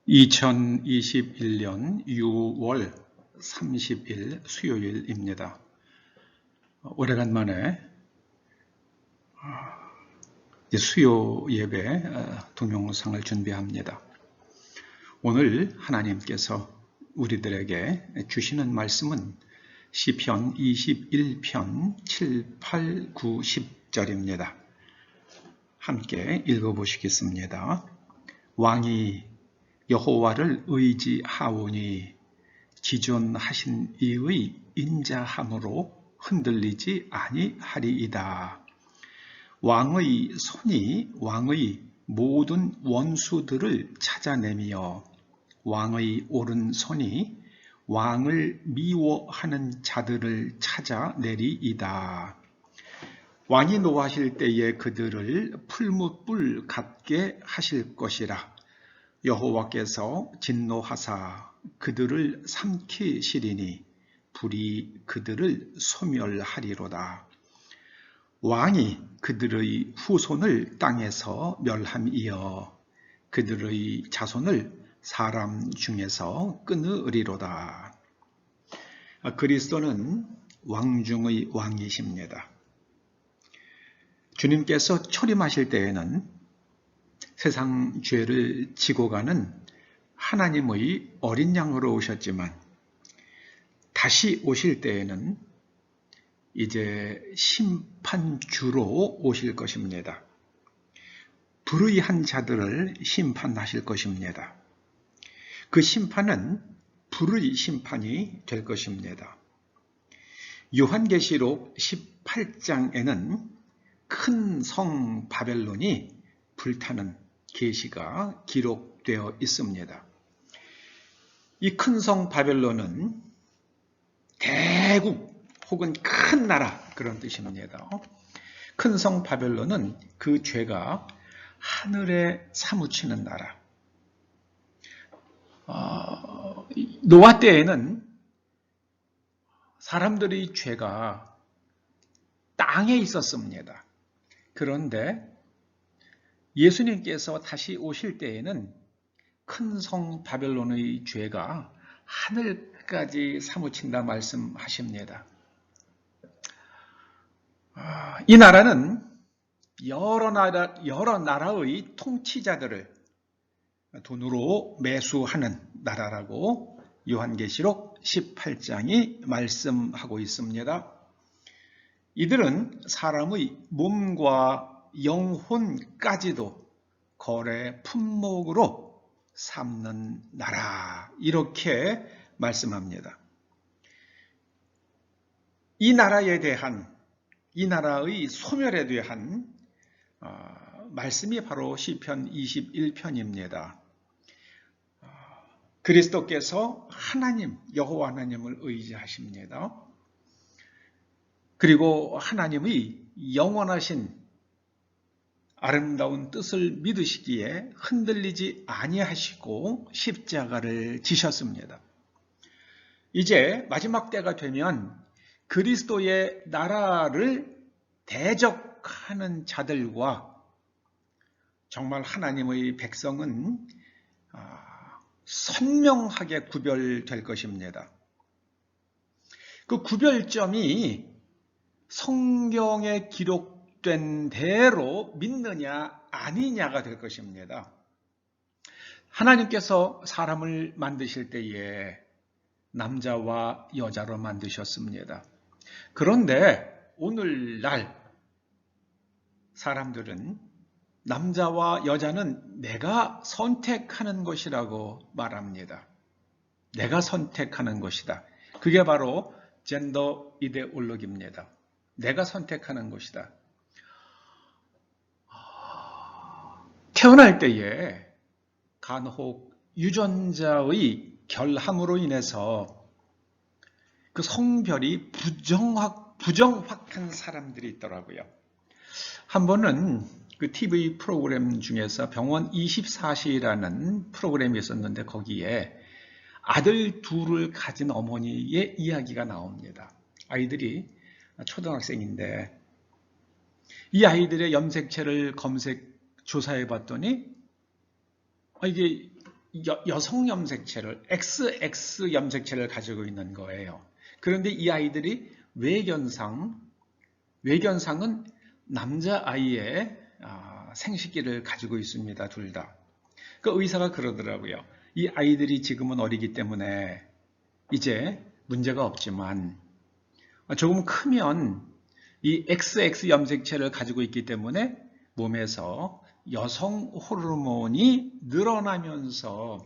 2021년 6월 30일 수요일입니다. 오래간만에 수요 예배 동영상을 준비합니다. 오늘 하나님께서 우리들에게 주시는 말씀은 시편 21편 7, 8, 9, 10절입니다. 함께 읽어보시겠습니다. 왕이 여호와를 의지하오니 지존하신 이의 인자함으로 흔들리지 아니하리이다. 왕의 손이 왕의 모든 원수들을 찾아내며 왕의 오른손이 왕을 미워하는 자들을 찾아내리이다. 왕이 노하실 때에 그들을 풀무불 같게 하실 것이라. 여호와께서 진노하사 그들을 삼키시리니 불이 그들을 소멸하리로다. 왕이 그들의 후손을 땅에서 멸함이여 그들의 자손을 사람 중에서 끊으리로다. 그리스도는 왕 중의 왕이십니다. 주님께서 초림하실 때에는 세상 죄를 지고 가는 하나님의 어린 양으로 오셨지만 다시 오실 때에는 이제 심판주로 오실 것입니다. 불의한 자들을 심판하실 것입니다. 그 심판은 불의 심판이 될 것입니다. 요한계시록 18장에는 큰 성 바벨론이 불타는 계시가 기록되어 있습니다. 이 큰 성 바벨론은 대국 혹은 큰 나라 그런 뜻입니다. 큰 성 바벨론은 그 죄가 하늘에 사무치는 나라. 노아 때에는 사람들의 죄가 땅에 있었습니다. 그런데 예수님께서 다시 오실 때에는 큰 성 바벨론의 죄가 하늘까지 사무친다 말씀하십니다. 이 나라는 여러 나라의 통치자들을 돈으로 매수하는 나라라고 요한계시록 18장이 말씀하고 있습니다. 이들은 사람의 몸과 영혼까지도 거래 품목으로 삼는 나라 이렇게 말씀합니다. 이 나라에 대한 이 나라의 소멸에 대한 말씀이 바로 시편 21편입니다. 그리스도께서 하나님 여호와 하나님을 의지하십니다. 그리고 하나님의 영원하신 아름다운 뜻을 믿으시기에 흔들리지 아니하시고 십자가를 지셨습니다. 이제 마지막 때가 되면 그리스도의 나라를 대적하는 자들과 정말 하나님의 백성은 선명하게 구별될 것입니다. 그 구별점이 성경에 기록된 대로 믿느냐 아니냐가 될 것입니다. 하나님께서 사람을 만드실 때에 남자와 여자로 만드셨습니다. 그런데 오늘날 사람들은 남자와 여자는 내가 선택하는 것이라고 말합니다. 내가 선택하는 것이다. 그게 바로 젠더 이데올로기입니다. 내가 선택하는 것이다. 태어날 때에 간혹 유전자의 결함으로 인해서 그 성별이 부정확한 사람들이 있더라고요. 한 번은 그 TV 프로그램 중에서 병원 24시라는 프로그램이 있었는데 거기에 아들 둘을 가진 어머니의 이야기가 나옵니다. 아이들이 초등학생인데 이 아이들의 염색체를 조사해 봤더니 이게 여성 염색체를 XX 염색체를 가지고 있는 거예요. 그런데 이 아이들이 외견상은 남자아이의 생식기를 가지고 있습니다. 둘 다. 그 의사가 그러더라고요. 이 아이들이 지금은 어리기 때문에 이제 문제가 없지만 조금 크면 이 XX 염색체를 가지고 있기 때문에 몸에서 여성 호르몬이 늘어나면서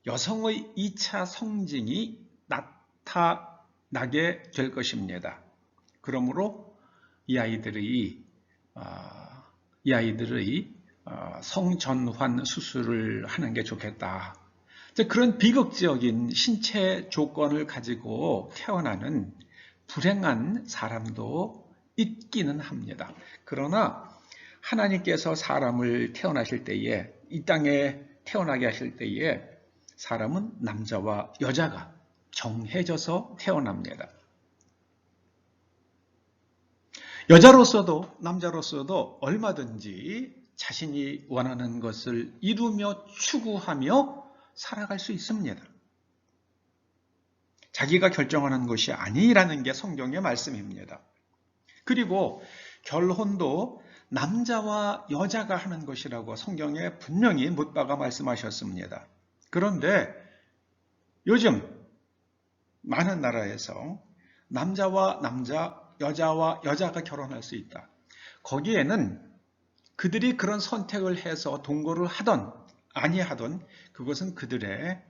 여성의 2차 성징이 나타나게 될 것입니다. 그러므로 이 아이들의 성전환 수술을 하는 게 좋겠다. 그런 비극적인 신체 조건을 가지고 태어나는 불행한 사람도 있기는 합니다. 그러나 하나님께서 사람을 태어나실 때에, 이 땅에 태어나게 하실 때에 사람은 남자와 여자가 정해져서 태어납니다. 여자로서도 남자로서도 얼마든지 자신이 원하는 것을 이루며 추구하며 살아갈 수 있습니다. 자기가 결정하는 것이 아니라는 게 성경의 말씀입니다. 그리고 결혼도 남자와 여자가 하는 것이라고 성경에 분명히 못 박아 말씀하셨습니다. 그런데 요즘 많은 나라에서 남자와 남자, 여자와 여자가 결혼할 수 있다. 거기에는 그들이 그런 선택을 해서 동거를 하던 아니하던 그것은 그들의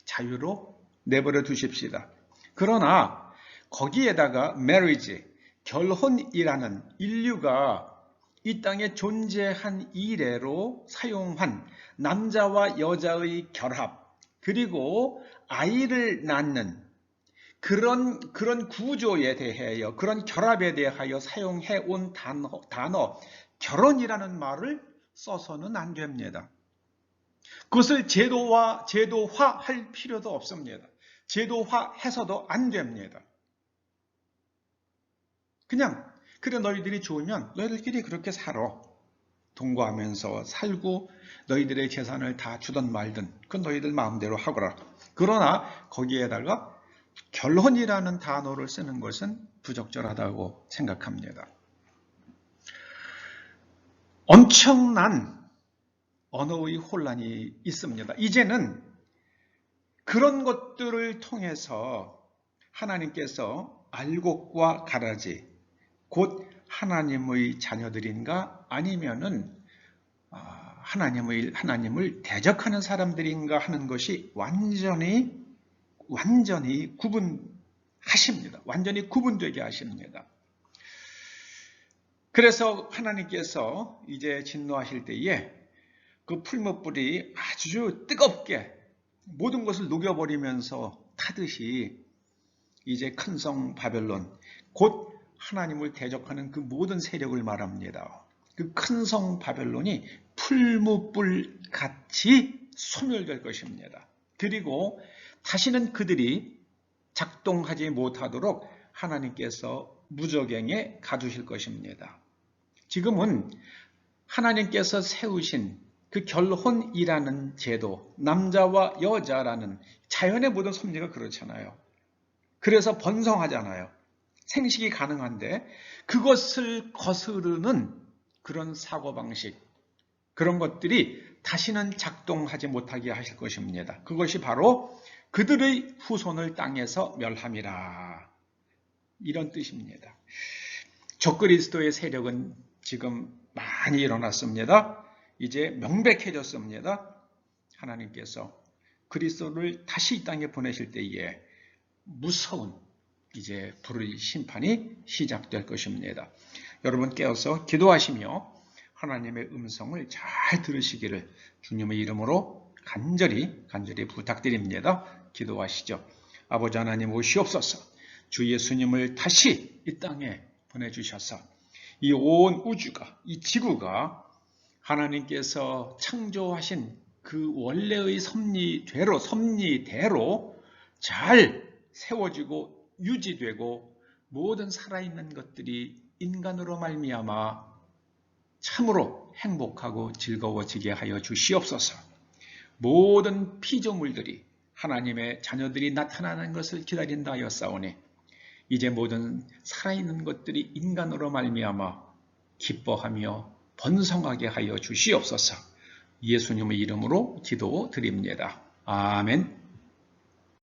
자유로 내버려 두십시다. 그러나 거기에다가 marriage, 결혼이라는 인류가 이 땅에 존재한 이래로 사용한 남자와 여자의 결합, 그리고 아이를 낳는 그런 구조에 대하여, 그런 결합에 대하여 사용해 온 단어 결혼이라는 말을 써서는 안 됩니다. 그것을 제도화할 필요도 없습니다. 제도화해서도 안 됩니다. 그냥 그래 너희들이 좋으면 너희들끼리 그렇게 살아. 동거하면서 살고 너희들의 재산을 다 주든 말든 그건 너희들 마음대로 하거라. 그러나 거기에다가 결혼이라는 단어를 쓰는 것은 부적절하다고 생각합니다. 엄청난 언어의 혼란이 있습니다. 이제는 그런 것들을 통해서 하나님께서 알곡과 가라지, 곧 하나님의 자녀들인가 아니면은 하나님을 대적하는 사람들인가 하는 것이 완전히 구분하십니다. 완전히 구분되게 하십니다. 그래서 하나님께서 이제 진노하실 때에 그 풀무불이 아주 뜨겁게 모든 것을 녹여버리면서 타듯이 이제 큰 성 바벨론, 곧 하나님을 대적하는 그 모든 세력을 말합니다. 그 큰 성 바벨론이 풀무불 같이 소멸될 것입니다. 그리고 다시는 그들이 작동하지 못하도록 하나님께서 무저갱에 가두실 것입니다. 지금은 하나님께서 세우신 그 결혼이라는 제도, 남자와 여자라는 자연의 모든 섭리가 그렇잖아요. 그래서 번성하잖아요. 생식이 가능한데 그것을 거스르는 그런 사고방식, 그런 것들이 다시는 작동하지 못하게 하실 것입니다. 그것이 바로 그들의 후손을 땅에서 멸함이라. 이런 뜻입니다. 적그리스도의 세력은 지금 많이 일어났습니다. 이제 명백해졌습니다. 하나님께서 그리스도를 다시 이 땅에 보내실 때에 무서운 이제 불의 심판이 시작될 것입니다. 여러분 깨어서 기도하시며 하나님의 음성을 잘 들으시기를 주님의 이름으로 간절히 부탁드립니다. 기도하시죠. 아버지 하나님 오시옵소서. 주 예수님을 다시 이 땅에 보내주셔서 이 온 우주가, 이 지구가 하나님께서 창조하신 그 원래의 섭리대로 잘 세워지고 유지되고 모든 살아있는 것들이 인간으로 말미암아 참으로 행복하고 즐거워지게 하여 주시옵소서. 모든 피조물들이 하나님의 자녀들이 나타나는 것을 기다린다 하였사오니 이제 모든 살아있는 것들이 인간으로 말미암아 기뻐하며 번성하게 하여 주시옵소서. 예수님의 이름으로 기도드립니다. 아멘.